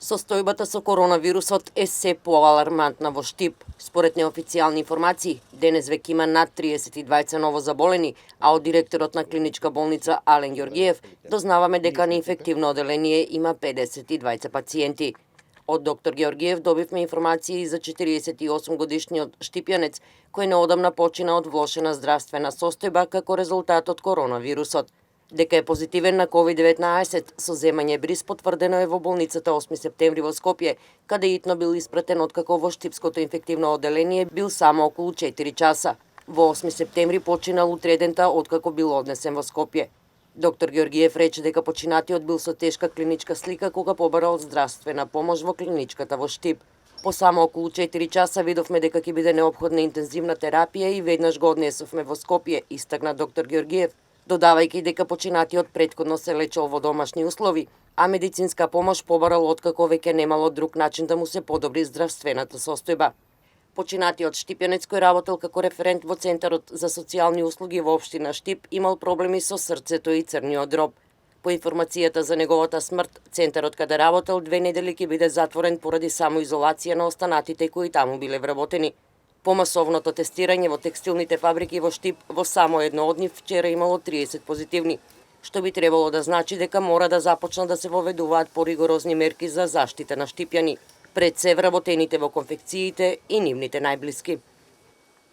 Состојбата со коронавирусот е се поалармантна во Штип. Според неофицијални информации, денес веќе има над 32 ново заболени, а од директорот на клиничка болница Ален Ѓоргиев дознаваме дека на инфективно оделение има 52 пациенти. Од доктор Ѓоргиев добивме информации за 48 годишниот штипјанец кој неодамна почина од влошена здравствена состојба како резултат од коронавирусот. Дека е позитивен на COVID-19 со земање бриз потврдено е во болницата 8 септември во Скопје, каде итно бил испратен откако во Штипското инфективно оделение бил само околу 4 часа. Во 8 септември починал утредента откако бил однесен во Скопје. Доктор Ѓоргиев рече дека починатиот бил со тешка клиничка слика кога побарал здравствена помош во клиничката во Штип. По само околу 4 часа видовме дека ќе биде неопходна интензивна терапија и веднаш го однесовме во Скопје, истакна доктор Ѓоргиев, додавајќи дека починатиот претходно се лечел во домашни услови, а медицинска помош побарал откако веќе немало друг начин да му се подобри здравствената состојба. Починатиот штипјанец кој работел како референт во Центарот за социјални услуги во општина Штип имал проблеми со срцето и црниот дроб. По информацијата за неговата смрт, Центарот каде работел 2 недели ќе биде затворен поради самоизолација на останатите кои таму биле вработени. По масовното тестирање во текстилните фабрики во Штип, во само едно од нив вчера имало 30 позитивни, што би требало да значи дека мора да започнат да се воведуваат поригорозни мерки за заштита на штипјани, пред се вработените во конфекциите и нивните најблиски.